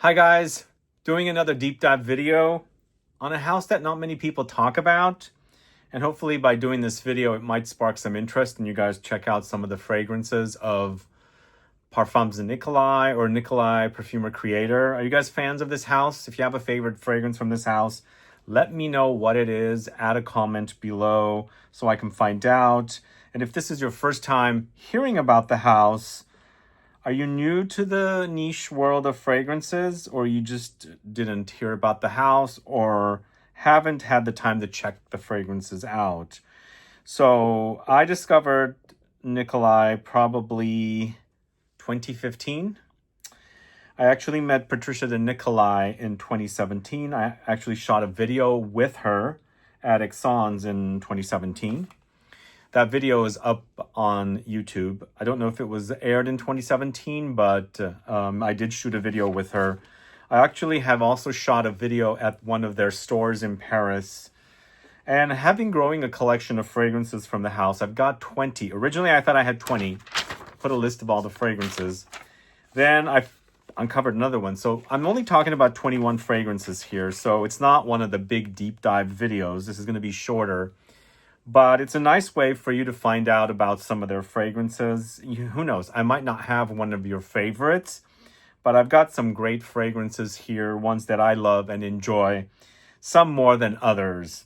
Hi guys, doing another deep dive video on a house that not many people talk about. And hopefully by doing this video, it might spark some interest and you guys check out some of the fragrances of Parfums de Nicolaï or Nicolai Perfumer Creator. Are you guys fans of this house? If you have a favorite fragrance from this house, let me know what it is. Add a comment below so I can find out. And if this is your first time hearing about the house, are you new to the niche world of fragrances, or you just didn't hear about the house or haven't had the time to check the fragrances out? So I discovered Nicolai probably 2015. I actually met Patchouli de Nicolaï in 2017. I actually shot a video with her at Exxon's in 2017. That video is up on YouTube. I don't know if it was aired in 2017, but I did shoot a video with her. I actually have also shot a video at one of their stores in Paris. And have been growing a collection of fragrances from the house. I've got 20. Originally, I thought I had 20. Put a list of all the fragrances. Then I've uncovered another one. So I'm only talking about 21 fragrances here. So it's not one of the big deep dive videos. This is going to be shorter. But it's a nice way for you to find out about some of their fragrances. Who knows? I might not have one of your favorites, but I've got some great fragrances here, ones that I love and enjoy, some more than others.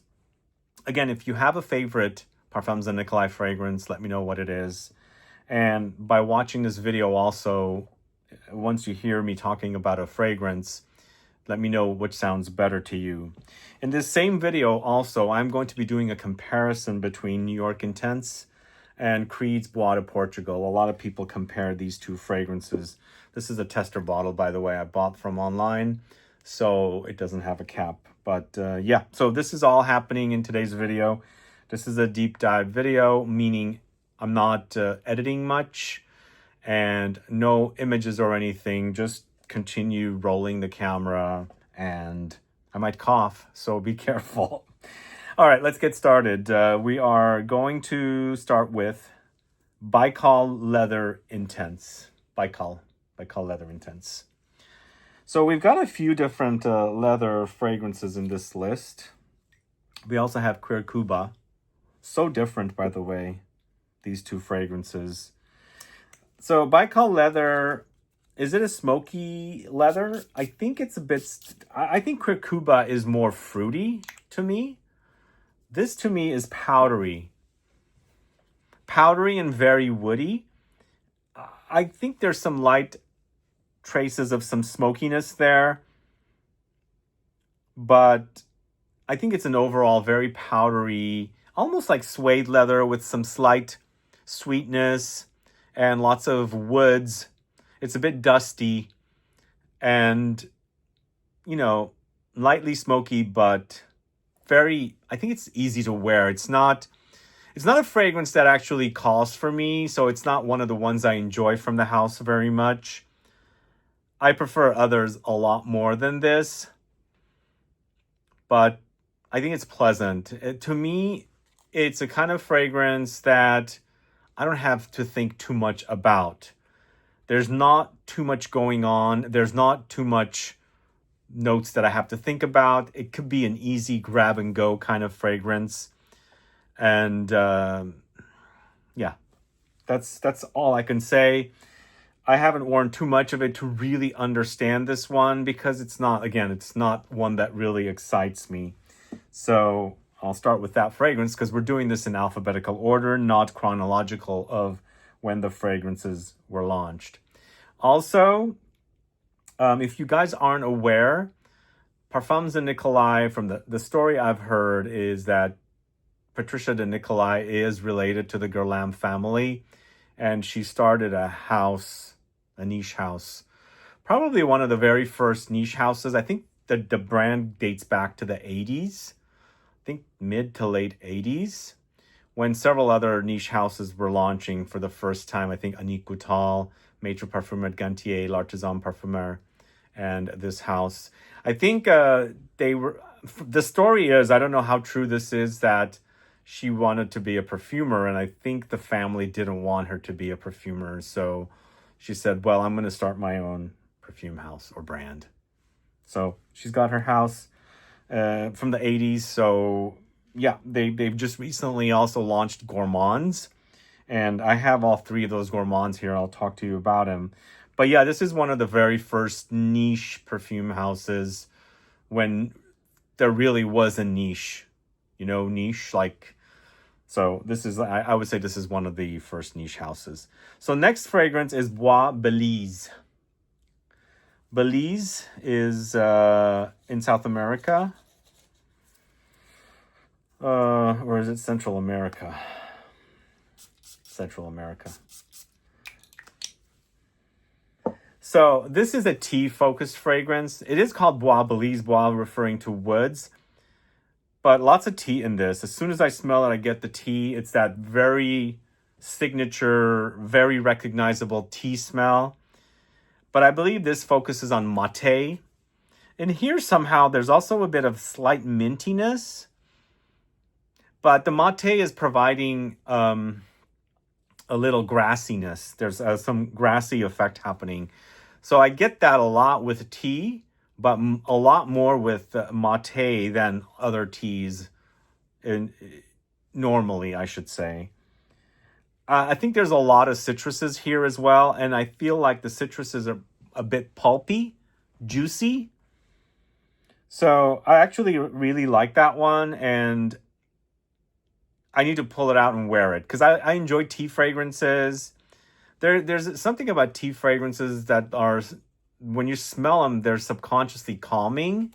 Again, if you have a favorite Parfums de Nicolaï fragrance, let me know what it is. And by watching this video also, once you hear me talking about a fragrance, let me know which sounds better to you. In this same video also, I'm going to be doing a comparison between Musc Intense and Creed Bois du Portugal. A lot of people compare these two fragrances. This is a tester bottle, by the way, I bought from online, so it doesn't have a cap. But yeah, so this is all happening in today's video. This is a deep dive video, meaning I'm not editing much and no images or anything, just continue rolling the camera and I might cough, so be careful. All right, let's get started. We are going to start with Baikal Leather Intense. Baikal Leather Intense. So we've got a few different leather fragrances in this list. We also have Cuir Cuba. So different, by the way, these two fragrances. So Baikal Leather, is it a smoky leather? I think it's a bit... I think Cuir Cuba is more fruity to me. This to me is powdery. Powdery and very woody. I think there's some light traces of some smokiness there. But I think it's an overall very powdery, almost like suede leather with some slight sweetness and lots of woods. It's a bit dusty and, you know, lightly smoky, but very, I think it's easy to wear. It's not a fragrance that actually calls for me, so it's not one of the ones I enjoy from the house very much. I prefer others a lot more than this, but I think it's pleasant. To me, it's a kind of fragrance that I don't have to think too much about. There's not too much going on. There's not too much notes that I have to think about. It could be an easy grab and go kind of fragrance. And yeah, that's all I can say. I haven't worn too much of it to really understand this one because it's not one that really excites me. So I'll start with that fragrance because we're doing this in alphabetical order, not chronological of when the fragrances were launched. Also, if you guys aren't aware, Parfums de Nicolaï, from the story I've heard, is that Patchouli de Nicolaï is related to the Guerlain family, and she started a niche house. Probably one of the very first niche houses. I think the brand dates back to the 80s. I think mid to late 80s. When several other niche houses were launching for the first time. I think Annick Goutal, Maître Parfumeur Gantier, L'Artisan Parfumeur, and this house. I think the story is, I don't know how true this is, that she wanted to be a perfumer, and I think the family didn't want her to be a perfumer. So she said, well, I'm going to start my own perfume house or brand. So she's got her house from the 80s. So yeah, they've just recently also launched gourmands. And I have all three of those gourmands here. I'll talk to you about them. But yeah, this is one of the very first niche perfume houses when there really was a niche. You know, niche, like... So this is, I would say this is one of the first niche houses. So next fragrance is Bois Belize. Belize is in South America. Or is it Central America? Central America. So this is a tea-focused fragrance. It is called Bois Belize, Bois referring to woods. But lots of tea in this. As soon as I smell it, I get the tea. It's that very signature, very recognizable tea smell. But I believe this focuses on mate. And here somehow there's also a bit of slight mintiness. But the mate is providing a little grassiness. There's some grassy effect happening. So I get that a lot with tea, but a lot more with mate than other teas normally, I should say. I think there's a lot of citruses here as well, and I feel like the citruses are a bit pulpy, juicy. So I actually really like that one, and I need to pull it out and wear it, because I enjoy tea fragrances. There's something about tea fragrances that are... when you smell them, they're subconsciously calming,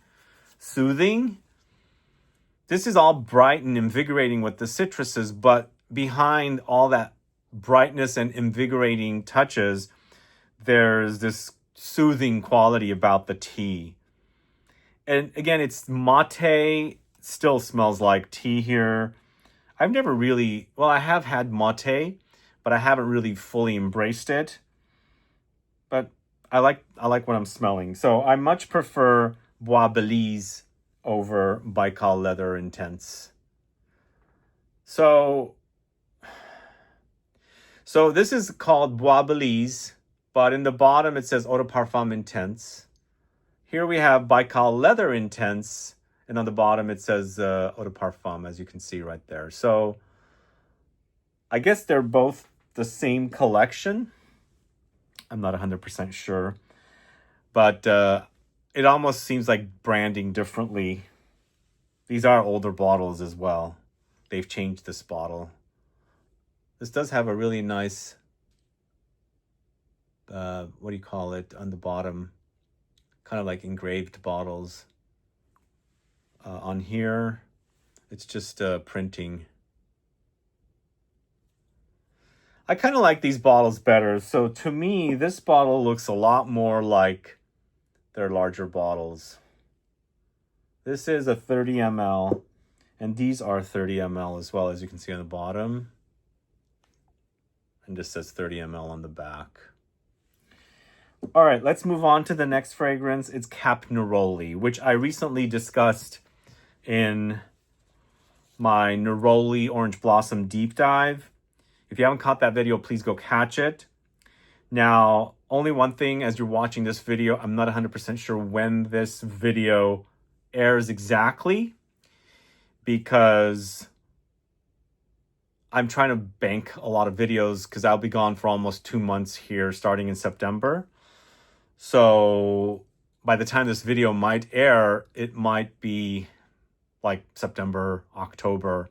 soothing. This is all bright and invigorating with the citruses, but behind all that brightness and invigorating touches, there's this soothing quality about the tea. And again, it's mate, still smells like tea here. I've never really... well, I have had mate, but I haven't really fully embraced it. But I like what I'm smelling. So I much prefer Bois Belize over Baikal Leather Intense. So this is called Bois Belize, but in the bottom it says Eau de Parfum Intense. Here we have Baikal Leather Intense, and on the bottom it says Eau de Parfum, as you can see right there. So I guess they're both the same collection. I'm not 100% sure. But it almost seems like branding differently. These are older bottles as well. They've changed this bottle. This does have a really nice, what do you call it, on the bottom? Kind of like engraved bottles. On here, it's just printing. I kind of like these bottles better. So to me, this bottle looks a lot more like their larger bottles. This is a 30 ml, and these are 30 ml as well, as you can see on the bottom. And just says 30 ml on the back. All right, let's move on to the next fragrance. It's Cap Neroli, which I recently discussed in my Neroli Orange Blossom deep dive. If you haven't caught that video, please go catch it. Now, only one thing, as you're watching this video, I'm not 100% sure when this video airs exactly, because I'm trying to bank a lot of videos because I'll be gone for almost 2 months here starting in September. So by the time this video might air, it might be like September, October,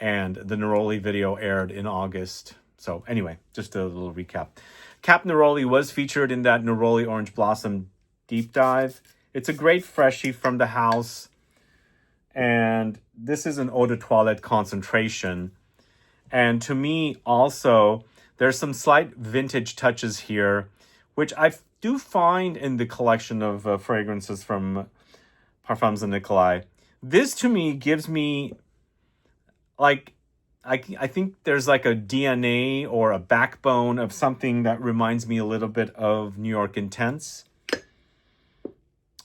and the Neroli video aired in August. So anyway, just a little recap. Cap Neroli was featured in that Neroli Orange Blossom deep dive. It's a great freshie from the house. And this is an eau de toilette concentration. And to me also, there's some slight vintage touches here, which I do find in the collection of fragrances from Parfums de Nicolaï. This to me gives me, like, I think there's like a DNA or a backbone of something that reminds me a little bit of New York Intense.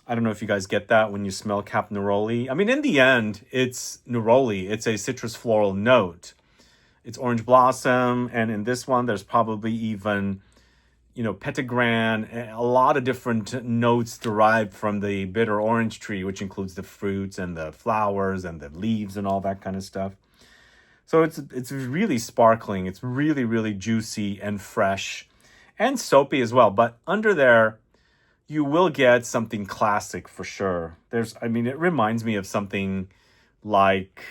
I don't know if you guys get that when you smell Cap Neroli. I mean, in the end, it's Neroli. It's a citrus floral note. It's orange blossom, and in this one, there's probably even, you know, petitgrain, a lot of different notes derived from the bitter orange tree, which includes the fruits and the flowers and the leaves and all that kind of stuff. So it's really sparkling. It's really, really juicy and fresh and soapy as well. But under there, you will get something classic for sure. I mean, it reminds me of something like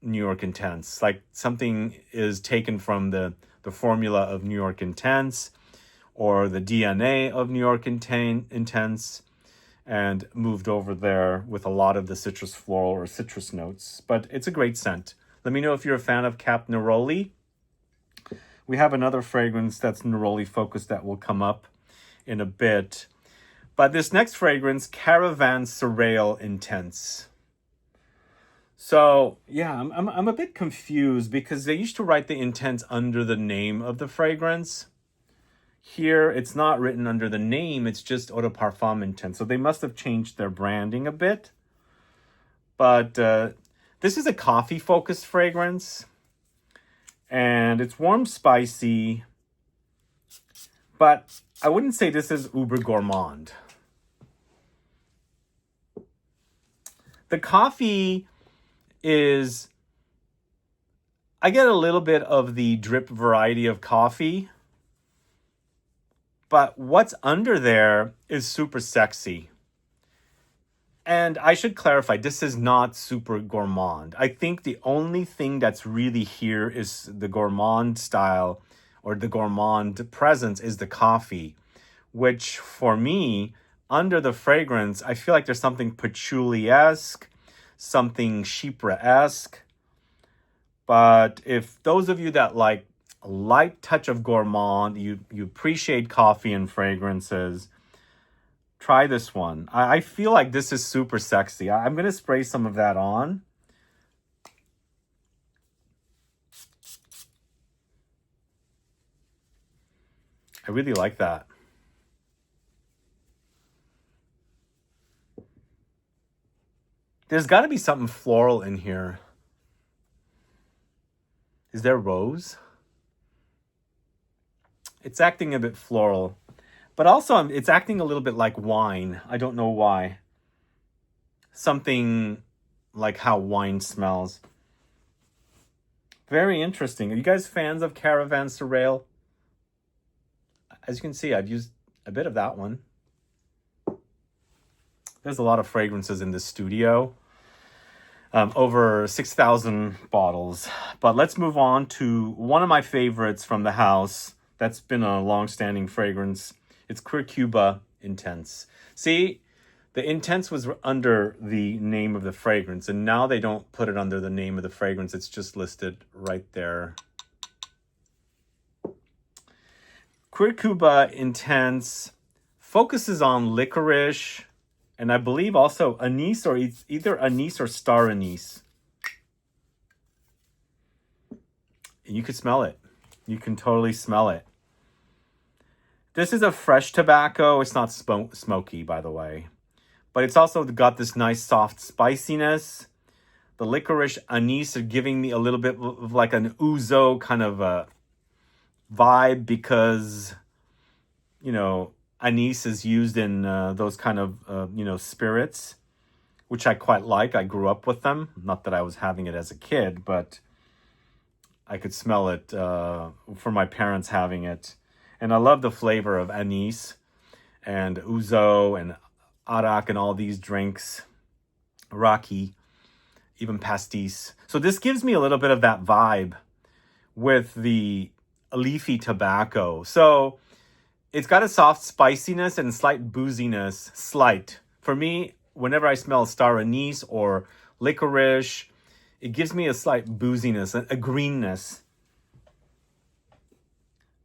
New York Intense. Like something is taken from the formula of New York Intense or the DNA of New York Intense and moved over there with a lot of the citrus floral or citrus notes. But it's a great scent. Let me know if you're a fan of Cap Neroli. We have another fragrance that's Neroli focused that will come up in a bit. But this next fragrance, Caravanserai Intense. So, yeah, I'm a bit confused because they used to write the Intense under the name of the fragrance. Here, it's not written under the name. It's just Eau de Parfum Intense. So they must have changed their branding a bit. But this is a coffee-focused fragrance. And it's warm, spicy. But I wouldn't say this is uber gourmand. The coffee is, I get a little bit of the drip variety of coffee, but what's under there is super sexy. And I should clarify, this is not super gourmand. I think the only thing that's really here is the gourmand style or the gourmand presence is the coffee, which for me, under the fragrance, I feel like there's something patchouli-esque, something chypres-esque. But if those of you that like a light touch of gourmand, you appreciate coffee and fragrances, try this one. I feel like this is super sexy. I'm going to spray some of that on. I really like that. There's got to be something floral in here. Is there rose? It's acting a bit floral. But also, it's acting a little bit like wine. I don't know why. Something like how wine smells. Very interesting. Are you guys fans of Caravanserai? As you can see, I've used a bit of that one. There's a lot of fragrances in this studio. Over 6,000 bottles. But let's move on to one of my favorites from the house. That's been a long-standing fragrance. It's Cuba Intense. See, the Intense was under the name of the fragrance, and now they don't put it under the name of the fragrance. It's just listed right there. Cuba Intense focuses on licorice, and I believe also anise, or it's either anise or star anise. And you could smell it. You can totally smell it. This is a fresh tobacco. It's not smoky, by the way. But it's also got this nice soft spiciness. The licorice anise are giving me a little bit of like an ouzo kind of a vibe because, you know, anise is used in those kind of, spirits, which I quite like. I grew up with them. Not that I was having it as a kid, but I could smell it for my parents having it. And I love the flavor of anise and ouzo and arak and all these drinks, raki, even pastis. So this gives me a little bit of that vibe with the leafy tobacco. So it's got a soft spiciness and slight booziness. Slight. For me, whenever I smell star anise or licorice, it gives me a slight booziness, a greenness.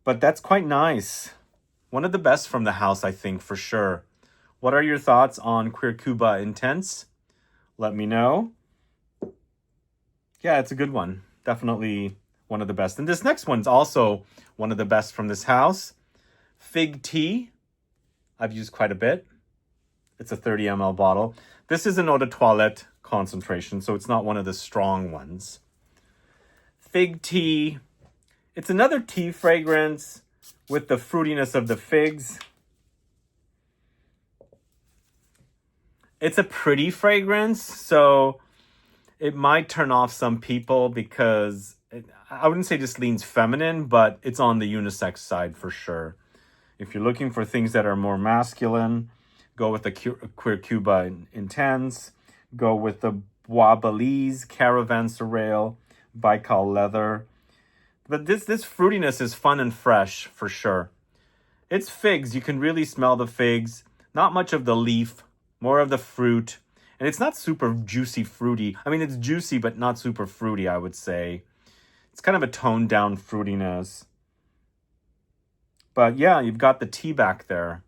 But that's quite nice. One of the best from the house, I think, for sure. What are your thoughts on Cuba Intense? Let me know. Yeah, it's a good one. Definitely one of the best. And this next one's also one of the best from this house. Fig Tea. I've used quite a bit. It's a 30 ml bottle. This is an eau de toilette concentration, so it's not one of the strong ones. Fig Tea. It's another tea fragrance, with the fruitiness of the figs. It's a pretty fragrance, so it might turn off some people because I wouldn't say this leans feminine, but it's on the unisex side for sure. If you're looking for things that are more masculine, go with the Cuir Cuba Intense. Go with the Belize, Caravanserai, Baikal leather. But this fruitiness is fun and fresh for sure. It's figs. You can really smell the figs. Not much of the leaf, more of the fruit. And it's not super juicy fruity. I mean, it's juicy, but not super fruity, I would say. It's kind of a toned down fruitiness. But yeah, you've got the tea back there.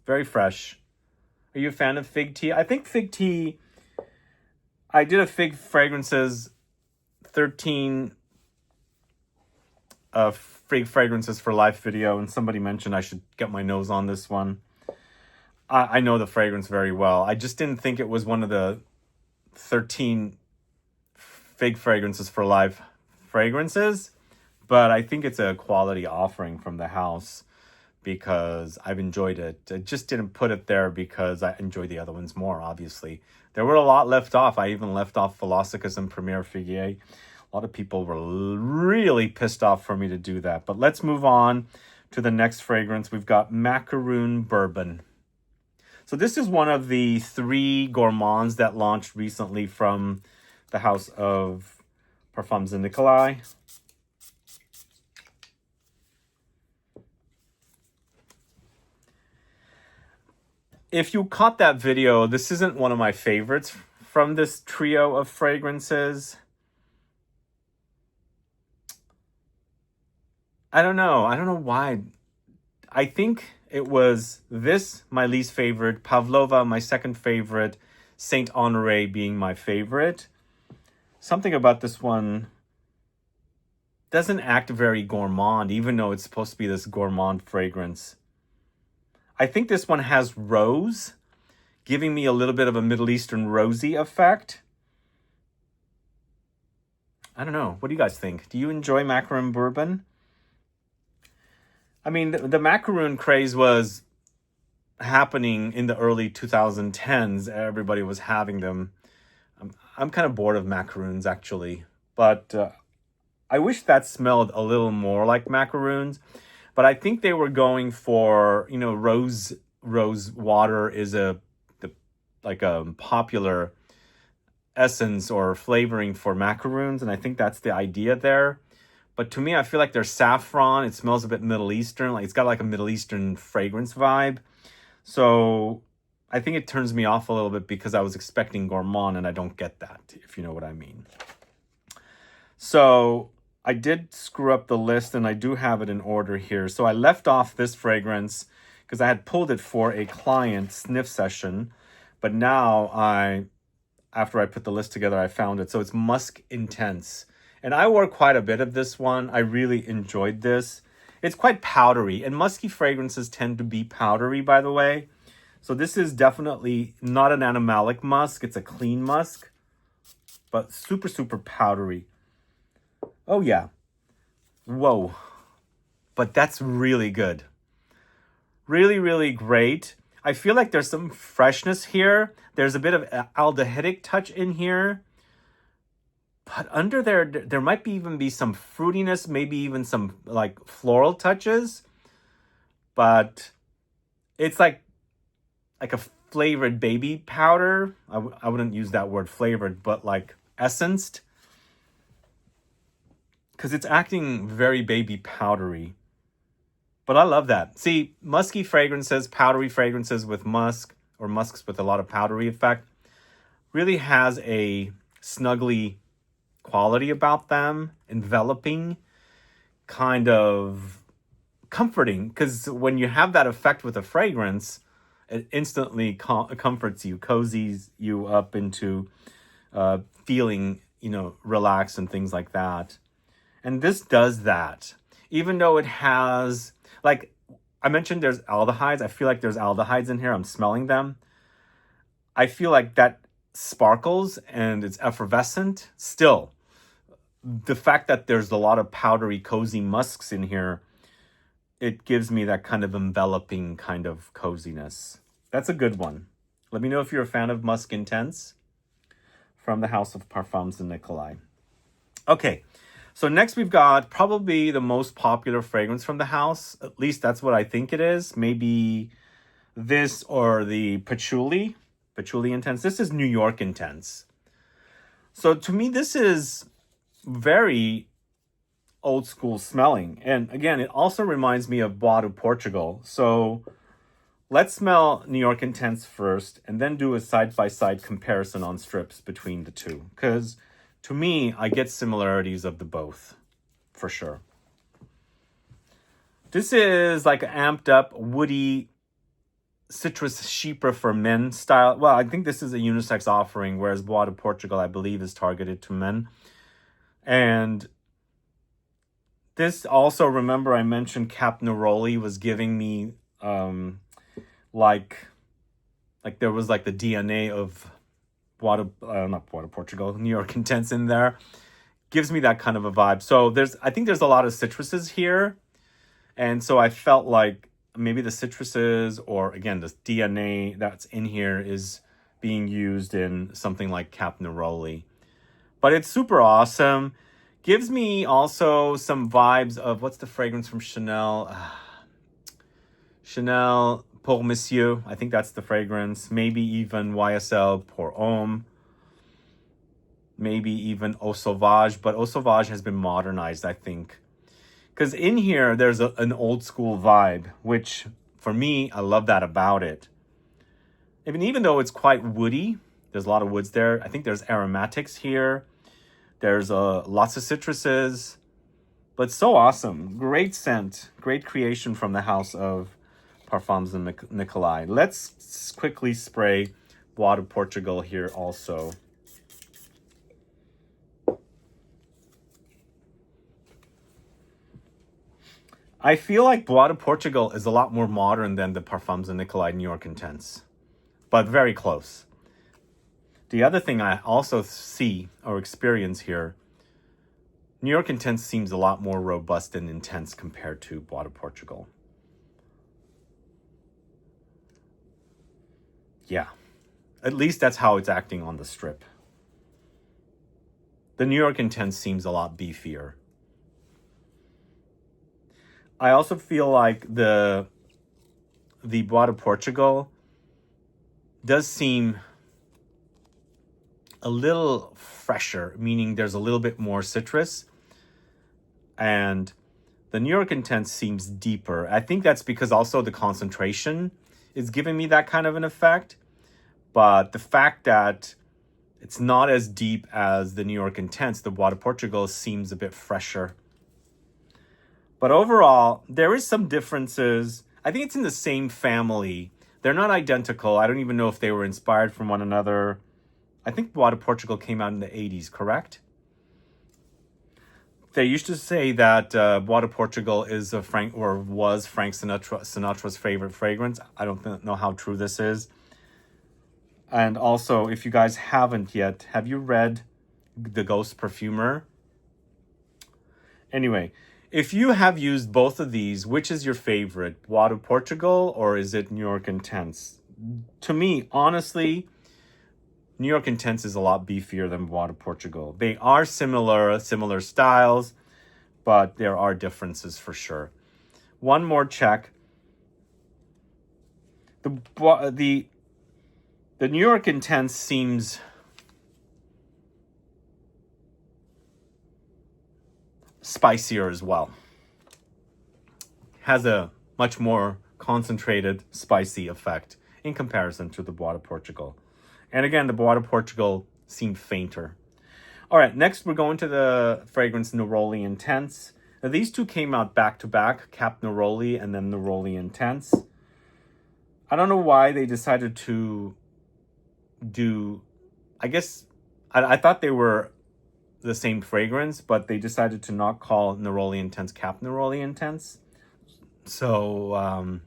Very fresh. Are you a fan of fig tea? I think fig tea, I did a fig fragrances, 13 fig fragrances for life video, and somebody mentioned I should get my nose on this one. I know the fragrance very well. I just didn't think it was one of the 13 fig fragrances for life fragrances, but I think it's a quality offering from the house because I've enjoyed it. I just didn't put it there because I enjoy the other ones more, obviously. There were a lot left off. I even left off Philosophus and Premier Figuier. A lot of people were really pissed off for me to do that. But let's move on to the next fragrance. We've got Macaron Bourbon. So this is one of the 3 gourmands that launched recently from the house of Parfums de Nicolaï. If you caught that video, this isn't one of my favorites from this trio of fragrances. I don't know why. I think it was this, my least favorite, Pavlova, my second favorite, Saint Honore being my favorite. Something about this one doesn't act very gourmand, even though it's supposed to be this gourmand fragrance. I think this one has rose, giving me a little bit of a Middle Eastern rosy effect. I don't know. What do you guys think? Do you enjoy Macaron Bourbon? I mean, the Macaron craze was happening in the early 2010s. Everybody was having them. I'm kind of bored of macaroons, actually. But I wish that smelled a little more like macaroons. But I think they were going for, you know, rose water is a popular essence or flavoring for macaroons, and I think that's the idea there. But to me, I feel like there's saffron. It smells a bit Middle Eastern. Like it's got like a Middle Eastern fragrance vibe. So I think it turns me off a little bit because I was expecting gourmand and I don't get that, if you know what I mean. So I did screw up the list and I do have it in order here. So I left off this fragrance because I had pulled it for a client sniff session. But now after I put the list together, I found it. So it's Musc Intense. And I wore quite a bit of this one. I really enjoyed this. It's quite powdery. And musky fragrances tend to be powdery, by the way. So this is definitely not an animalic musk. It's a clean musk. But super, super powdery. Oh, yeah. Whoa. But that's really good. Really, really great. I feel like there's some freshness here. There's a bit of aldehydic touch in here. But under there might even be some fruitiness, maybe even some like floral touches. But it's like a flavored baby powder. I wouldn't use that word flavored, but like essenced. Because it's acting very baby powdery. But I love that. See, musky fragrances, powdery fragrances with musk, or musks with a lot of powdery effect, really has a snuggly quality about them, enveloping, kind of comforting. Because when you have that effect with a fragrance, it instantly comforts you, cozies you up into feeling, you know, relaxed and things like that. And this does that. Even though it has, like I mentioned, there's aldehydes. I feel like there's aldehydes in here. I'm smelling them. I feel like that sparkles and it's effervescent. Still, the fact that there's a lot of powdery, cozy musks in here, it gives me that kind of enveloping kind of coziness. That's a good one. Let me know if you're a fan of Musc Intense from the house of Parfums de Nicolaï. Okay, so next we've got probably the most popular fragrance from the house. At least that's what I think it is. Maybe this or the Patchouli Intense. This is New York Intense. So to me, this is very old school smelling. And again, it also reminds me of Bois du Portugal. So let's smell New York Intense first and then do a side-by-side comparison on strips between the two. Because to me, I get similarities of the both, for sure. This is like an amped up, woody, citrus chypre for men style. Well, I think this is a unisex offering, whereas Bois de Portugal, I believe, is targeted to men. And this also, remember I mentioned Cap Neroli was giving me like there was like the DNA of not Bois de Portugal, New York Intense in there. Gives me that kind of a vibe. So I think there's a lot of citruses here. And so I felt like maybe the citruses, or again, the DNA that's in here is being used in something like Cap Neroli. But it's super awesome. Gives me also some vibes of, what's the fragrance from Chanel? Chanel Pour Monsieur. I think that's the fragrance. Maybe even YSL Pour Homme. Maybe even Eau Sauvage. But Eau Sauvage has been modernized, I think. Because in here, there's an old school vibe, which for me, I love that about it. Even though it's quite woody, there's a lot of woods there. I think there's aromatics here. There's lots of citruses, but so awesome. Great scent, great creation from the house of Parfums de Nicolaï. Let's quickly spray Bois de Portugal here also. I feel like Bois de Portugal is a lot more modern than the Parfums de Nicolaï New York Intense, but very close. The other thing I also see or experience here, New York Intense seems a lot more robust and intense compared to Bois de Portugal. Yeah, at least that's how it's acting on the strip. The New York Intense seems a lot beefier. I also feel like the Bois de Portugal does seem a little fresher, meaning there's a little bit more citrus. And the New York Intense seems deeper. I think that's because also the concentration is giving me that kind of an effect. But the fact that it's not as deep as the New York Intense, the Bois de Portugal seems a bit fresher. But overall, there is some differences. I think it's in the same family. They're not identical. I don't even know if they were inspired from one another. I think Bois de Portugal came out in the 80s, correct? They used to say that Bois de Portugal is was Frank Sinatra's favorite fragrance. I don't know how true this is. And also, if you guys haven't yet, have you read The Ghost Perfumer? Anyway, if you have used both of these, which is your favorite? Bois de Portugal or is it New York Intense? To me, honestly, New York Intense is a lot beefier than Bois de Portugal. They are similar styles, but there are differences for sure. One more check. The New York Intense seems spicier as well. Has a much more concentrated, spicy effect in comparison to the Bois de Portugal. And again, the Bois de Portugal seemed fainter. All right, next we're going to the fragrance Neroli Intense. Now, these two came out back to back, Cap Neroli and then Neroli Intense. I don't know why they decided to do, I guess, I thought they were the same fragrance, but they decided to not call Neroli Intense Cap Neroli Intense. So,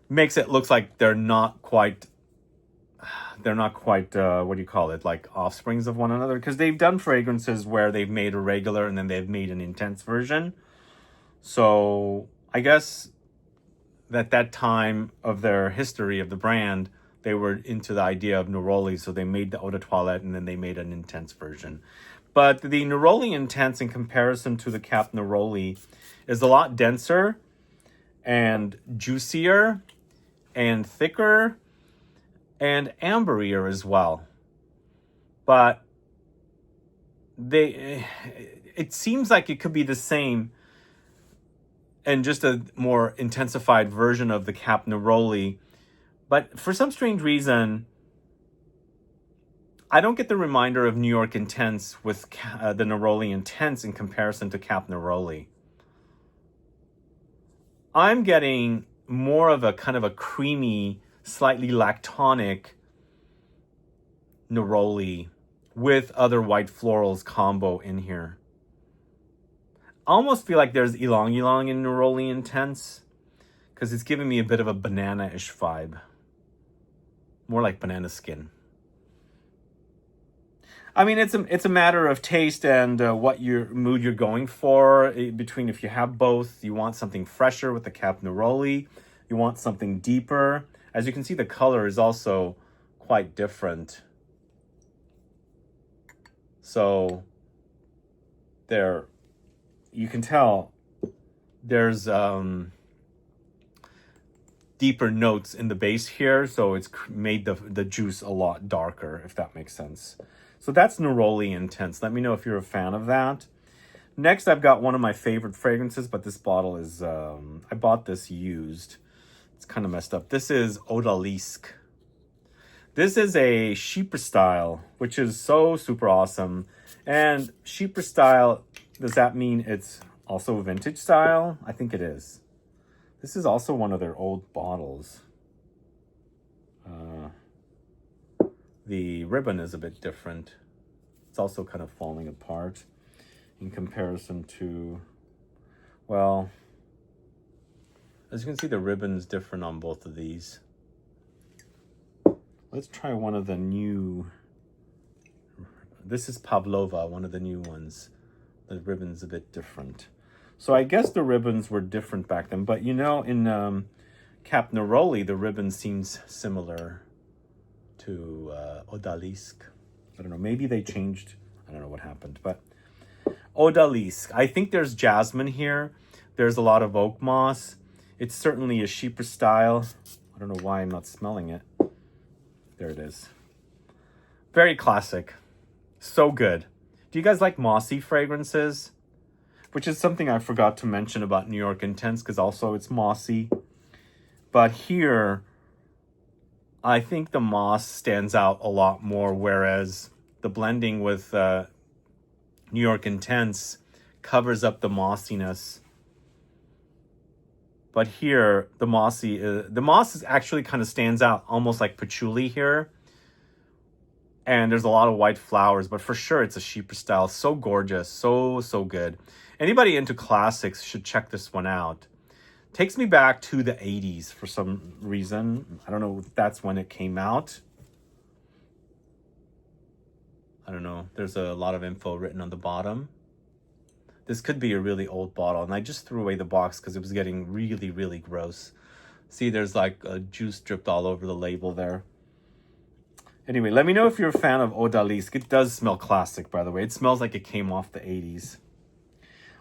makes it look like they're not quite they're not quite, what do you call it, like offsprings of one another, because they've done fragrances where they've made a regular and then they've made an intense version. So I guess that time of their history of the brand, they were into the idea of Neroli, so they made the Eau de Toilette and then they made an intense version. But the Neroli Intense, in comparison to the Cap Neroli, is a lot denser and juicier and thicker and amberier as well. But it seems like it could be the same and just a more intensified version of the Cap Neroli. But for some strange reason, I don't get the reminder of New York Intense with the Neroli Intense in comparison to Cap Neroli. I'm getting more of a kind of a creamy, slightly lactonic Neroli with other white florals combo in here. I almost feel like there's Ylang Ylang in Neroli Intense because it's giving me a bit of a banana-ish vibe. More like banana skin. I mean, it's a matter of taste and what your mood you're going for. Between if you have both, you want something fresher with the Cap Neroli. You want something deeper. As you can see, the color is also quite different. So there, you can tell there's deeper notes in the base here. So it's made the juice a lot darker, if that makes sense. So that's Neroli Intense. Let me know if you're a fan of that. Next, I've got one of my favorite fragrances, but this bottle is, I bought this used. It's kind of messed up. This is Odalisque. This is a chypres style, which is so super awesome. And chypres style, does that mean it's also vintage style? I think it is. This is also one of their old bottles. The ribbon is a bit different. It's also kind of falling apart in comparison to, well, as you can see, the ribbon's different on both of these. Let's try one of the new, this is Pavlova, one of the new ones. The ribbon's a bit different. So I guess the ribbons were different back then, but you know, in Cap Neroli, the ribbon seems similar to Odalisque. I don't know, maybe they changed, I don't know what happened, but Odalisque. I think there's jasmine here. There's a lot of oak moss. It's certainly a chypres style. I don't know why I'm not smelling it. There it is. Very classic. So good. Do you guys like mossy fragrances? Which is something I forgot to mention about New York Intense, because also it's mossy. But here, I think the moss stands out a lot more, whereas the blending with New York Intense covers up the mossiness. But here, the moss actually kind of stands out, almost like patchouli here. And there's a lot of white flowers, but for sure it's a chypres style. So gorgeous, so good. Anybody into classics should check this one out. Takes me back to the 80s for some reason. I don't know if that's when it came out. I don't know. There's a lot of info written on the bottom. This could be a really old bottle, and I just threw away the box because it was getting really gross. See, there's like a juice dripped all over the label there. Anyway, let me know if you're a fan of Odalisque. It does smell classic, by the way. It smells like it came off the 80s.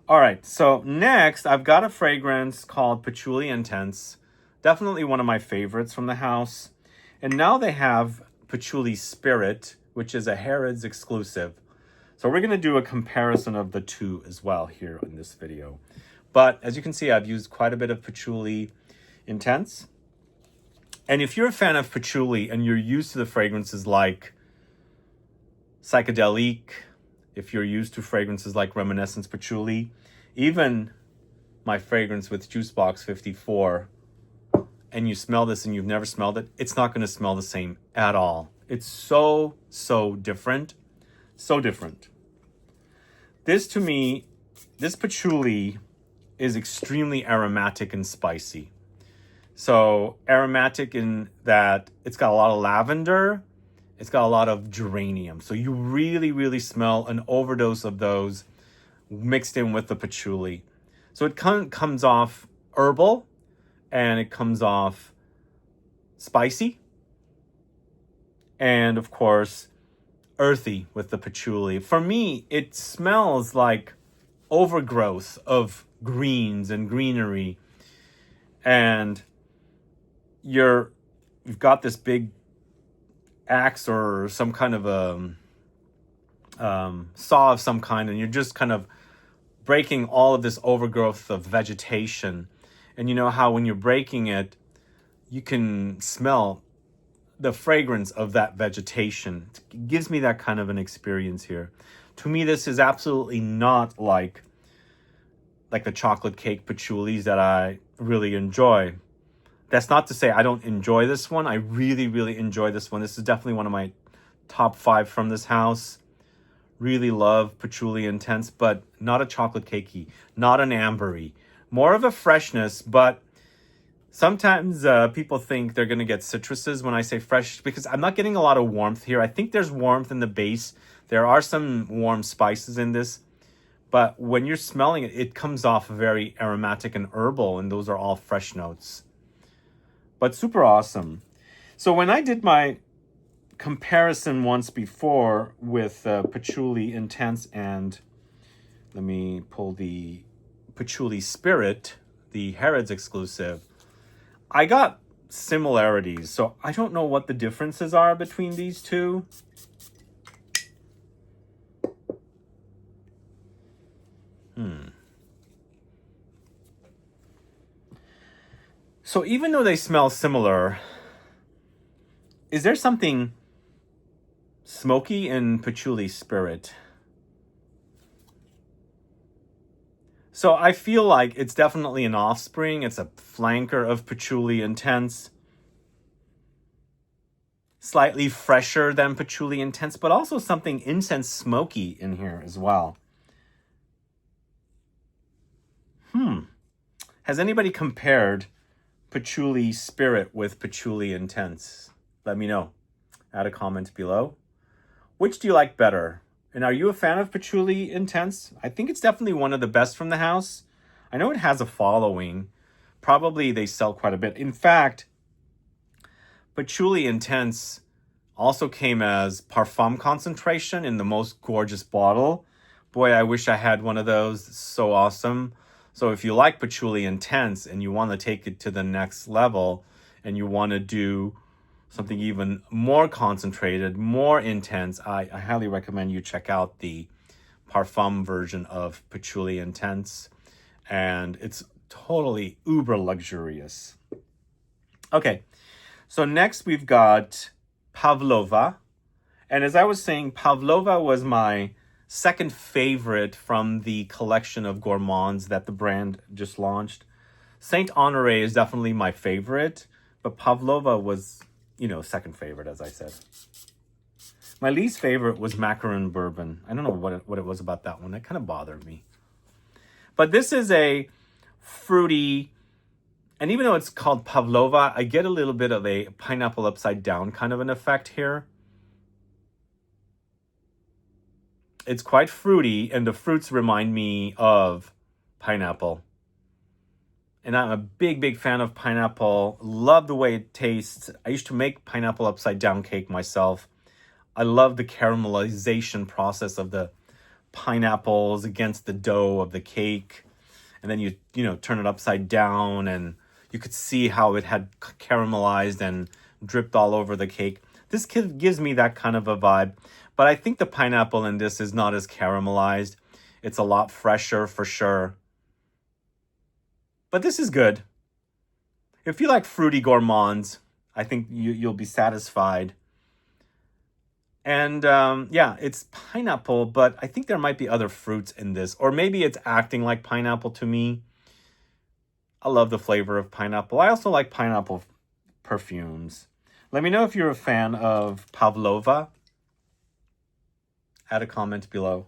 All right, so next, I've got a fragrance called Patchouli Intense. Definitely one of my favorites from the house. And now they have Patchouli Spirit, which is a Harrods exclusive. So we're going to do a comparison of the two as well here in this video. But as you can see, I've used quite a bit of Patchouli Intense. And if you're a fan of patchouli and you're used to the fragrances like Psychedelique, if you're used to fragrances like Reminiscence Patchouli, even my fragrance with Juicebox 54, and you smell this and you've never smelled it, it's not going to smell the same at all. It's so different. So different. This, to me, this patchouli is extremely aromatic and spicy. So aromatic in that it's got a lot of lavender, It's got a lot of geranium. So you really, really smell an overdose of those mixed in with the patchouli. So it comes off herbal, and it comes off spicy, and of course earthy with the patchouli. For me, it smells like overgrowth of greens and greenery, and you've got this big axe or some kind of a saw of some kind, and you're just kind of breaking all of this overgrowth of vegetation. And you know how when you're breaking it, you can smell the fragrance of that vegetation. It gives me that kind of an experience here. To me, this is absolutely not like the chocolate cake patchoulis that I really enjoy. That's not to say I don't enjoy this one. I really, really enjoy this one. This is definitely one of my top 5 from this house. Really love Patchouli Intense, but not a chocolate cakey, not an ambery. More of a freshness, but sometimes people think they're going to get citruses when I say fresh, because I'm not getting a lot of warmth here. I think there's warmth in the base. There are some warm spices in this, but when you're smelling it, it comes off very aromatic and herbal, and those are all fresh notes. But super awesome. So when I did my comparison once before with Patchouli Intense and, let me pull the Patchouli Spirit, the Harrods exclusive, I got similarities. So I don't know what the differences are between these two. So even though they smell similar, is there something smoky in Patchouli Spirit? So I feel like it's definitely an offspring. It's a flanker of Patchouli Intense. Slightly fresher than Patchouli Intense, but also something incense smoky in here as well. Has anybody compared Patchouli Spirit with Patchouli Intense? Let me know. Add a comment below. Which do you like better? And are you a fan of Patchouli Intense? I think it's definitely one of the best from the house. I know it has a following. Probably they sell quite a bit. In fact, Patchouli Intense also came as Parfum concentration in the most gorgeous bottle. Boy, I wish I had one of those. It's so awesome. So if you like Patchouli Intense and you want to take it to the next level, and you want to do something even more concentrated, more intense, I highly recommend you check out the Parfum version of Patchouli Intense. And it's totally uber luxurious. Okay, so next we've got Pavlova. And as I was saying, Pavlova was my second favorite from the collection of gourmands that the brand just launched. Saint Honore is definitely my favorite, but Pavlova was, second favorite, as I said. My least favorite was Macaron Bourbon. I don't know what it was about that one. That kind of bothered me. But this is a fruity, and even though it's called Pavlova, I get a little bit of a pineapple upside down kind of an effect here. It's quite fruity, and the fruits remind me of pineapple. And I'm a big, big fan of pineapple. Love the way it tastes. I used to make pineapple upside down cake myself. I love the caramelization process of the pineapples against the dough of the cake. And then you turn it upside down, and you could see how it had caramelized and dripped all over the cake. This gives me that kind of a vibe. But I think the pineapple in this is not as caramelized. It's a lot fresher for sure. But this is good. If you like fruity gourmands, I think you'll be satisfied. And it's pineapple, but I think there might be other fruits in this. Or maybe it's acting like pineapple to me. I love the flavor of pineapple. I also like pineapple perfumes. Let me know if you're a fan of Pavlova. Add a comment below.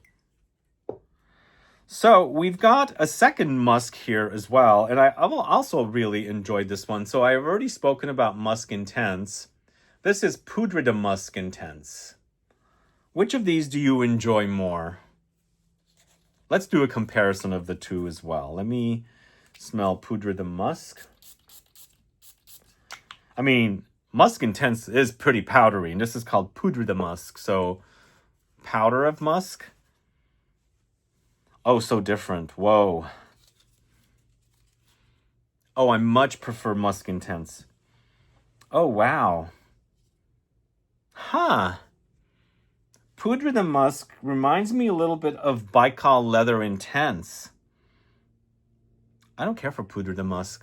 So we've got a second musk here as well. And I've also really enjoyed this one. So I've already spoken about Musc Intense. This is Poudre de Musc Intense. Which of these do you enjoy more? Let's do a comparison of the two as well. Let me smell Poudre de Musc. I mean, Musc Intense is pretty powdery, and this is called Poudre de Musc, so powder of musk. Oh, so different. Whoa. Oh, I much prefer Musc Intense. Oh, wow. Huh. Poudre de Musc reminds me a little bit of Baikal Leather Intense. I don't care for Poudre de Musc.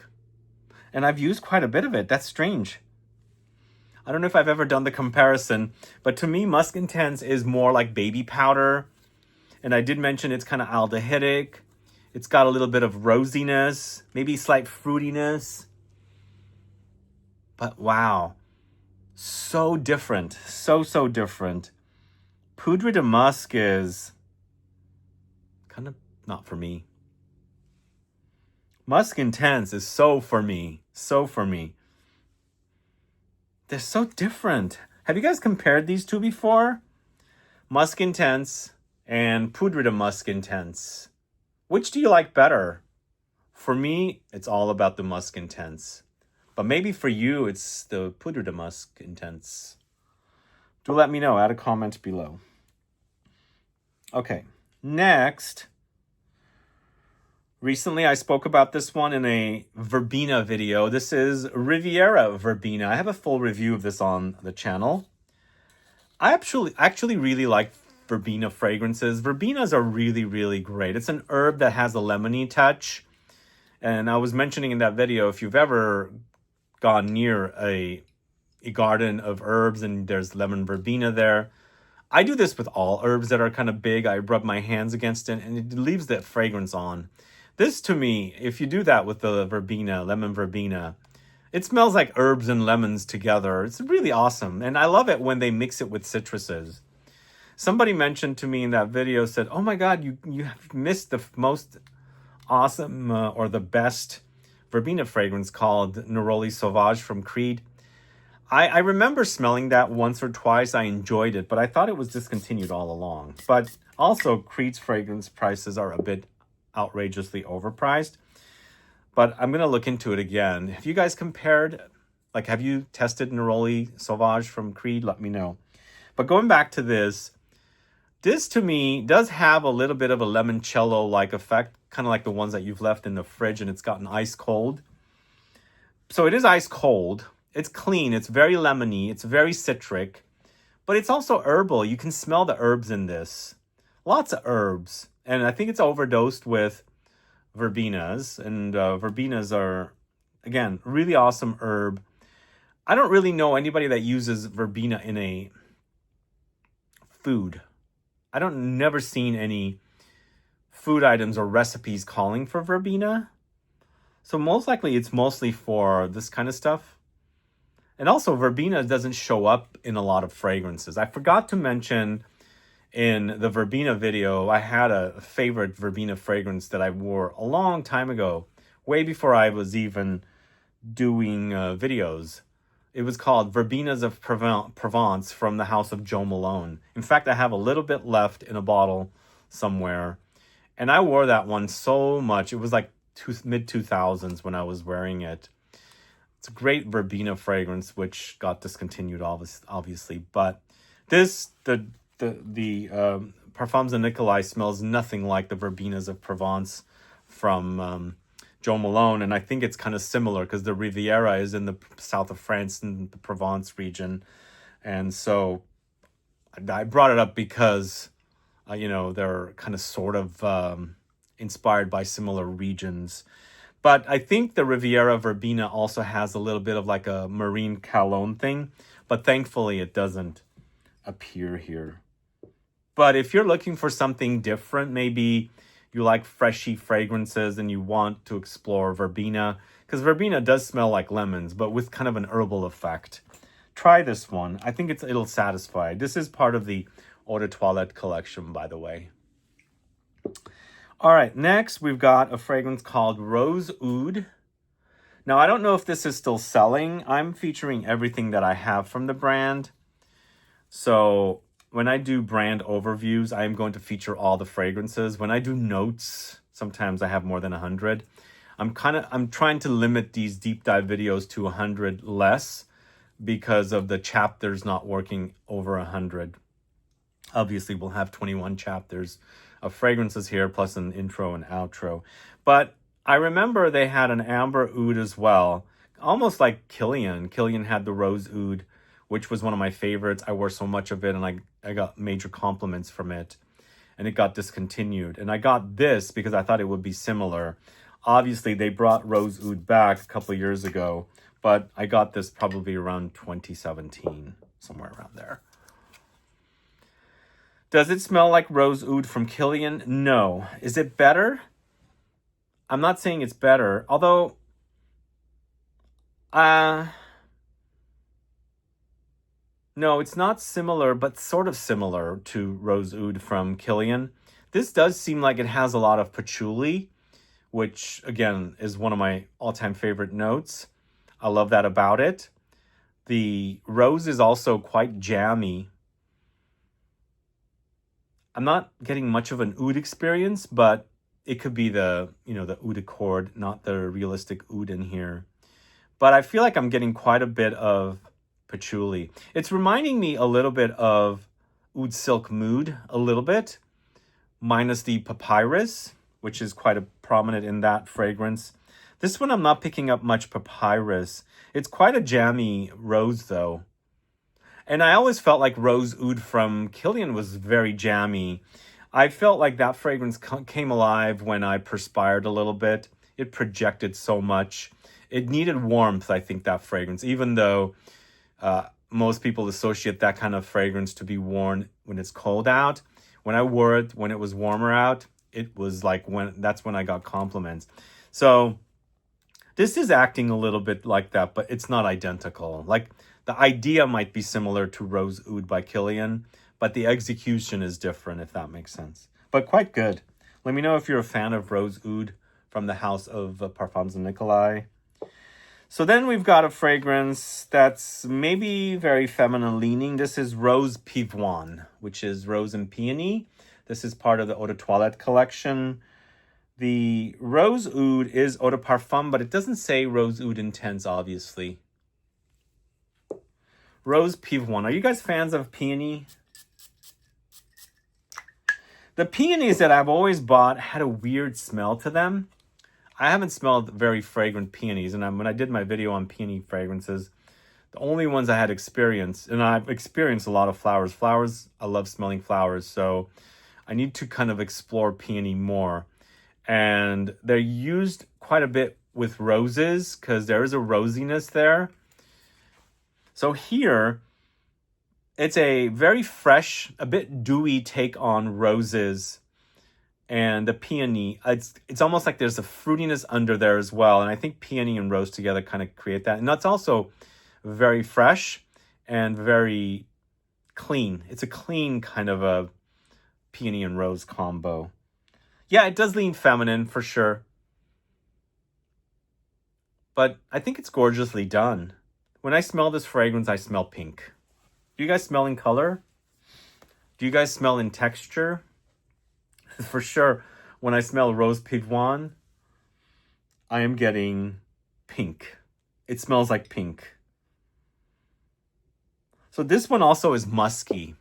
And I've used quite a bit of it. That's strange. I don't know if I've ever done the comparison, but to me, Musc Intense is more like baby powder. And I did mention it's kind of aldehydic. It's got a little bit of rosiness, maybe slight fruitiness. But wow, so different, so different. Poudre de Musc is kind of not for me. Musc Intense is so for me, so for me. They're so different. Have you guys compared these two before? Musc Intense and Poudre de Musc Intense. Which do you like better? For me, it's all about the Musc Intense. But maybe for you, it's the Poudre de Musc Intense. Do let me know. Add a comment below. Okay, next. Recently, I spoke about this one in a Verbena video. This is Riviera Verbena. I have a full review of this on the channel. I actually really like Verbena fragrances. Verbenas are really great. It's an herb that has a lemony touch. And I was mentioning in that video, if you've ever gone near a garden of herbs and there's lemon verbena there, I do this with all herbs that are kind of big. I rub my hands against it and it leaves that fragrance on. This to me, if you do that with the verbena, lemon verbena, it smells like herbs and lemons together. It's really awesome. And I love it when they mix it with citruses. Somebody mentioned to me in that video, said, oh my God, you have missed the most awesome or the best verbena fragrance called Neroli Sauvage from Creed. I remember smelling that once or twice. I enjoyed it, but I thought it was discontinued all along. But also, Creed's fragrance prices are a bit outrageously overpriced. But I'm going to look into it again. Have you guys compared, like, have you tested Neroli Sauvage from Creed? Let me know. But going back to this to me does have a little bit of a limoncello-like effect, kind of like the ones that you've left in the fridge and it's gotten ice cold. So it is ice cold. It's clean. It's very lemony. It's very citric. But it's also herbal. You can smell the herbs in this. Lots of herbs. And I think it's overdosed with verbenas. And verbenas are, again, really awesome herb. I don't really know anybody that uses verbena in a food. Never seen any food items or recipes calling for verbena. So most likely it's mostly for this kind of stuff. And also verbena doesn't show up in a lot of fragrances. I forgot to mention in the verbena video, I had a favorite verbena fragrance that I wore a long time ago, way before I was even doing videos. It was called Verbenas of Provence from the house of Joe Malone. In fact, I have a little bit left in a bottle somewhere. And I wore that one so much. It was like mid-2000s when I was wearing it. It's a great verbena fragrance, which got discontinued, obviously. But this, the Parfums de Nicolaï smells nothing like the Verbenas of Provence from Joe Malone, and I think it's kind of similar because the Riviera is in the south of France in the Provence region. And so I brought it up because, they're kind of sort of inspired by similar regions. But I think the Riviera Verbena also has a little bit of like a marine cologne thing, but thankfully it doesn't appear here. But if you're looking for something different, maybe you like freshy fragrances and you want to explore verbena, because verbena does smell like lemons, but with kind of an herbal effect. Try this one. I think it'll satisfy. This is part of the Eau de Toilette collection, by the way. All right, next we've got a fragrance called Rose Oud. Now, I don't know if this is still selling. I'm featuring everything that I have from the brand. So when I do brand overviews, I'm going to feature all the fragrances. When I do notes, sometimes I have more than 100. I'm trying to limit these deep dive videos to 100 less because of the chapters not working over 100. Obviously, we'll have 21 chapters of fragrances here, plus an intro and outro. But I remember they had an amber oud as well, almost like Kilian. Kilian had the rose oud, which was one of my favorites. I wore so much of it, and I got major compliments from it. And it got discontinued. And I got this because I thought it would be similar. Obviously, they brought rose oud back a couple of years ago, but I got this probably around 2017, somewhere around there. Does it smell like rose oud from Kilian? No. Is it better? I'm not saying it's better, although no, it's not similar, but sort of similar to rose oud from Kilian. This does seem like it has a lot of patchouli, which again is one of my all-time favorite notes. I love that about it. The rose is also quite jammy. I'm not getting much of an oud experience, but it could be the oud accord, not the realistic oud in here. But I feel like I'm getting quite a bit of patchouli. It's reminding me a little bit of Oud Silk Mood, a little bit, minus the papyrus, which is quite prominent in that fragrance. This one I'm not picking up much papyrus. It's quite a jammy rose though. And I always felt like rose oud from Kilian was very jammy. I felt like that fragrance came alive when I perspired a little bit. It projected so much. It needed warmth, I think, that fragrance, even though most people associate that kind of fragrance to be worn when it's cold out. When I wore it, when it was warmer out, it was like that's when I got compliments. So this is acting a little bit like that, but it's not identical. Like the idea might be similar to Rose Oud by Kilian, but the execution is different, if that makes sense. But quite good. Let me know if you're a fan of Rose Oud from the house of Parfums de Nicolaï. So then we've got a fragrance that's maybe very feminine leaning. This is Rose PIVOINE, which is rose and peony. This is part of the Eau de Toilette collection. The Rose Oud is Eau de Parfum, but it doesn't say Rose Oud Intense, obviously. Rose PIVOINE. Are you guys fans of peony? The peonies that I've always bought had a weird smell to them. I haven't smelled very fragrant peonies, and when I did my video on peony fragrances, the only ones I had experienced, and I've experienced a lot of flowers. Flowers, I love smelling flowers, so I need to kind of explore peony more. And they're used quite a bit with roses because there is a rosiness there. So here, it's a very fresh, a bit dewy take on roses and the peony. It's almost like there's a fruitiness under there as well. And I think peony and rose together kind of create that. And that's also very fresh and very clean. It's a clean kind of a peony and rose combo. Yeah, it does lean feminine for sure. But I think it's gorgeously done. When I smell this fragrance, I smell pink. Do you guys smell in color? Do you guys smell in texture? For sure, when I smell Rose PIVOINE, I am getting pink. It smells like pink. So this one also is musky.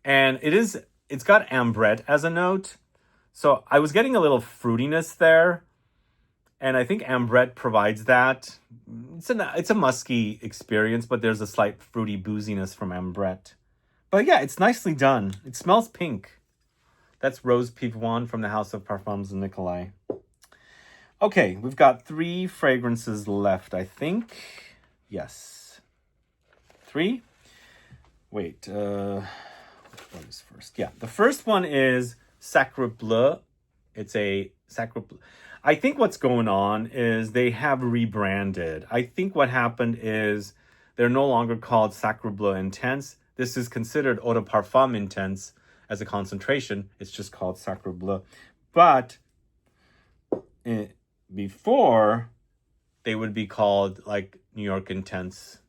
And it's got ambrette as a note. So I was getting a little fruitiness there. And I think ambrette provides that. It's a musky experience, but there's a slight fruity booziness from ambrette. But yeah, it's nicely done. It smells pink. That's Rose PIVOINE from the house of Parfums de Nicolaï. Okay, we've got 3 fragrances left, I think. Yes. 3? Wait, which one is first? Yeah, the first one is SACRABLEU. It's a SACRABLEU. I think what's going on is they have rebranded. I think what happened is they're no longer called SACRABLEU Intense. This is considered Eau de Parfum Intense as a concentration. It's just called SACRABLEU. But before, they would be called like New York Intense.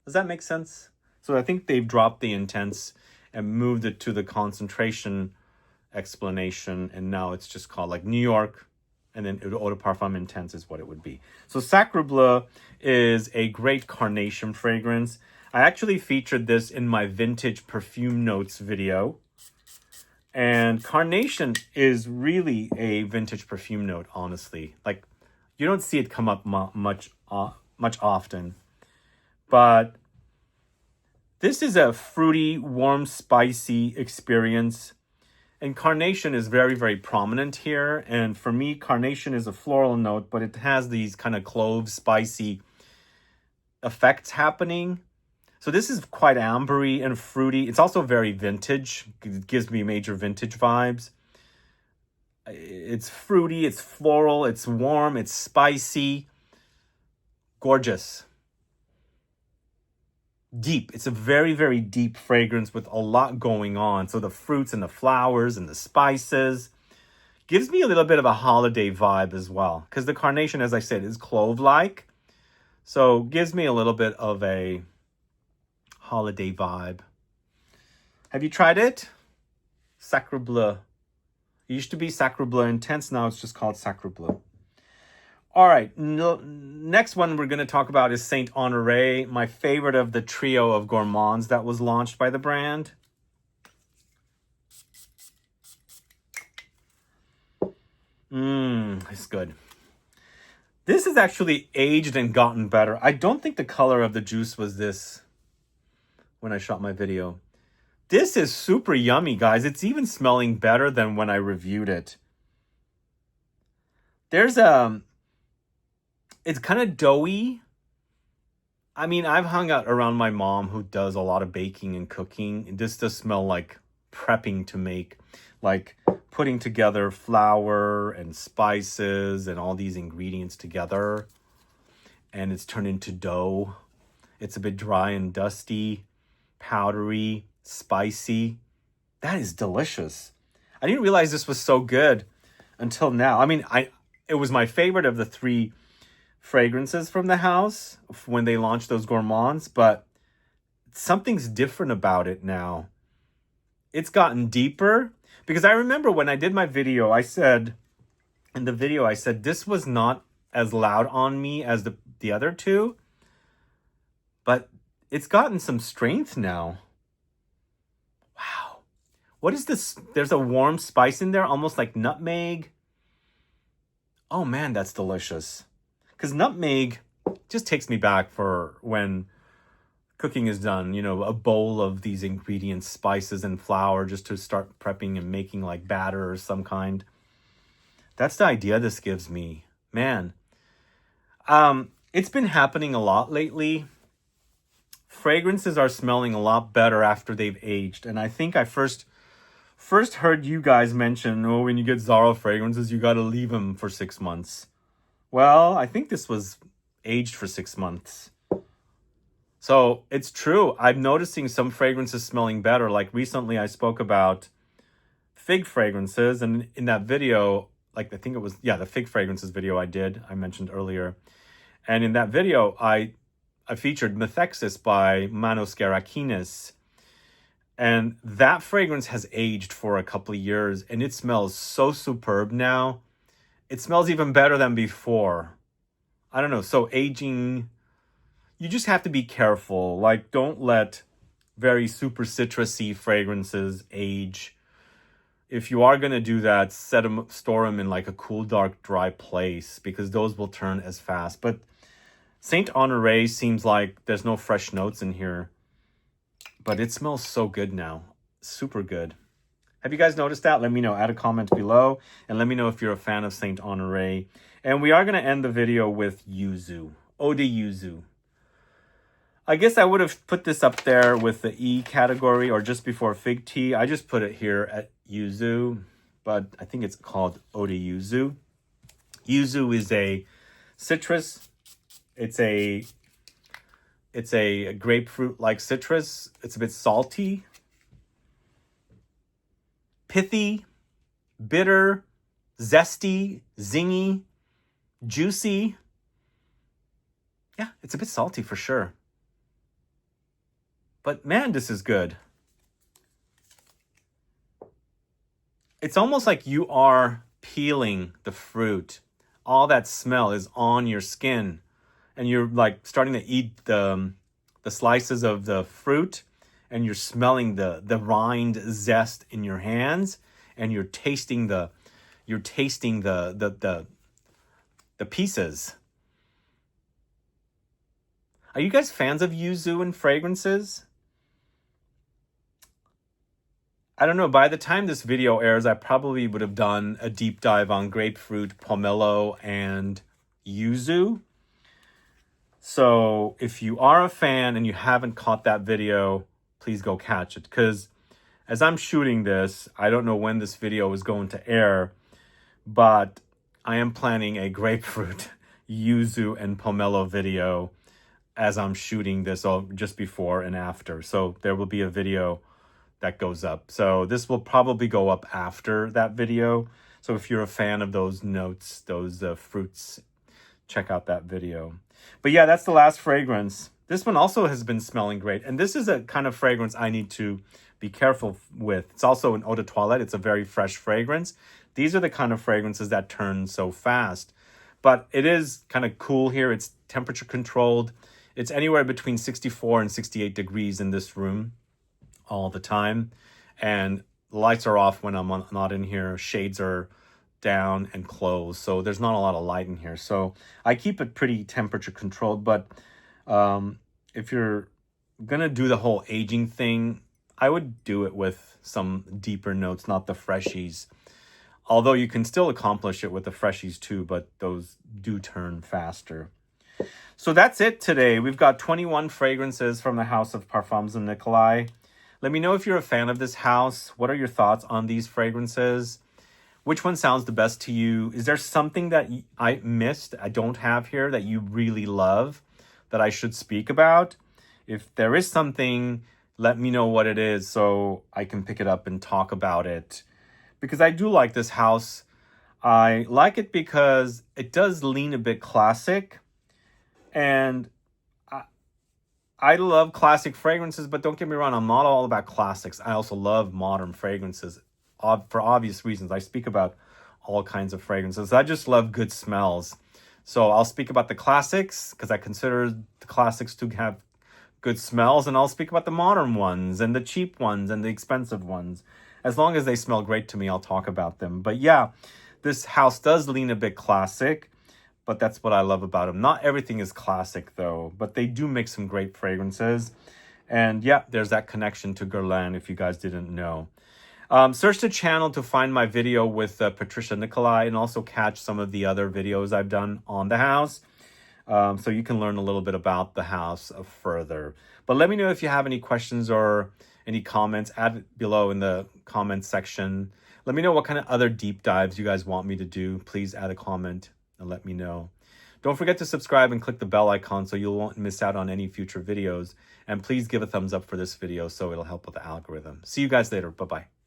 Does that make sense? So I think they've dropped the Intense and moved it to the concentration explanation, and now it's just called like New York, and then Eau de Parfum Intense is what it would be. So SACRABLEU is a great carnation fragrance. I actually featured this in my vintage perfume notes video. And carnation is really a vintage perfume note, honestly. Like, you don't see it come up much often. But this is a fruity, warm, spicy experience. And carnation is very, very prominent here. And for me, carnation is a floral note, but it has these kind of clove, spicy effects happening. So this is quite ambery and fruity. It's also very vintage. It gives me major vintage vibes. It's fruity, it's floral, it's warm, it's spicy. Gorgeous. Deep. It's a very, very deep fragrance with a lot going on. So the fruits and the flowers and the spices gives me a little bit of a holiday vibe as well. Because the carnation, as I said, is clove-like. So gives me a little bit of a holiday vibe. Have you tried it? SACRABLEU. It used to be SACRABLEU Intense. Now it's just called SACRABLEU. All right, next one we're going to talk about is Saint Honore, my favorite of the trio of gourmands that was launched by the brand. It's good. This is actually aged and gotten better. I don't think the color of the juice was this when I shot my video. This is super yummy, guys. It's even smelling better than when I reviewed it. There's it's kind of doughy. I mean, I've hung out around my mom who does a lot of baking and cooking. This does smell like prepping to make, like putting together flour and spices and all these ingredients together. And it's turned into dough. It's a bit dry and dusty, powdery, spicy. That is delicious. I didn't realize this was so good until now. I mean, it was my favorite of the three fragrances from the house when they launched those gourmands, but something's different about it now. It's gotten deeper, because I remember when I did my video, I said this was not as loud on me as the other two, but it's gotten some strength now. Wow. What is this? There's a warm spice in there, almost like nutmeg. Oh man, that's delicious. Because nutmeg just takes me back for when cooking is done, you know, a bowl of these ingredients, spices and flour, just to start prepping and making like batter or some kind. That's the idea this gives me. Man. It's been happening a lot lately. Fragrances are smelling a lot better after they've aged. And I think I first heard you guys mention, oh, when you get Zara fragrances, you got to leave them for 6 months. Well, I think this was aged for 6 months. So it's true. I'm noticing some fragrances smelling better. Like recently I spoke about fig fragrances. And in that video, like I think it was, the fig fragrances video I mentioned earlier. And in that video, I featured Methexis by Manos Gerakinis. And that fragrance has aged for a couple of years. And it smells so superb now. It smells even better than before. I don't know. So aging, you just have to be careful. Like, don't let very super citrusy fragrances age. If you are going to do that, store them in like a cool, dark, dry place, because those will turn as fast. But Saint Honore seems like there's no fresh notes in here. But it smells so good now. Super good. Have you guys noticed that? Let me know. Add a comment below. And let me know if you're a fan of Saint Honore. And we are going to end the video with YUZU. Eau de YUZU. I guess I would have put this up there with the E category or just before Fig Tea. I just put it here at YUZU. But I think it's called Eau de YUZU. YUZU is a citrus. It's a grapefruit-like citrus. It's a bit salty, pithy, bitter, zesty, zingy, juicy. Yeah, it's a bit salty for sure. But man, this is good. It's almost like you are peeling the fruit. All that smell is on your skin. And you're like starting to eat the slices of the fruit. And you're smelling the rind zest in your hands. And you're tasting the pieces. Are you guys fans of YUZU and fragrances? I don't know, by the time this video airs, I probably would have done a deep dive on grapefruit, pomelo, and YUZU. So if you are a fan and you haven't caught that video, please go catch it. Because as I'm shooting this, I don't know when this video is going to air, but I am planning a grapefruit, YUZU, and pomelo video as I'm shooting this, or just before and after. So there will be a video that goes up. So this will probably go up after that video. So if you're a fan of those notes, those fruits, check out that video. But yeah, that's the last fragrance. This one also has been smelling great. And this is a kind of fragrance I need to be careful with. It's also an eau de toilette. It's a very fresh fragrance. These are the kind of fragrances that turn so fast. But it is kind of cool here. It's temperature controlled. It's anywhere between 64 and 68 degrees in this room all the time, and the lights are off when I'm not in here. Shades are down and closed, so there's not a lot of light in here. So I keep it pretty temperature controlled. But if you're gonna do the whole aging thing, I would do it with some deeper notes, not the freshies. Although you can still accomplish it with the freshies too, but those do turn faster. So that's it today. We've got 21 fragrances from the house of Parfums de Nicolaï. Let me know if you're a fan of this house. What are your thoughts on these fragrances? Which one sounds the best to you? Is there something that I missed, I don't have here, that you really love that I should speak about? If there is something, let me know what it is so I can pick it up and talk about it. Because I do like this house. I like it because it does lean a bit classic. And I love classic fragrances, but don't get me wrong, I'm not all about classics. I also love modern fragrances for obvious reasons. I speak about all kinds of fragrances. I just love good smells. So I'll speak about the classics because I consider the classics to have good smells, and I'll speak about the modern ones and the cheap ones and the expensive ones. As long as they smell great to me, I'll talk about them. But yeah, this house does lean a bit classic. But that's what I love about them. Not everything is classic, though. But they do make some great fragrances. And yeah, there's that connection to Guerlain, if you guys didn't know. Search the channel to find my video with Patricia Nicolai, and also catch some of the other videos I've done on the house. So you can learn a little bit about the house further. But let me know if you have any questions or any comments. Add it below in the comments section. Let me know what kind of other deep dives you guys want me to do. Please add a comment and let me know. Don't forget to subscribe and click the bell icon so you won't miss out on any future videos. And please give a thumbs up for this video so it'll help with the algorithm. See you guys later. Bye-bye.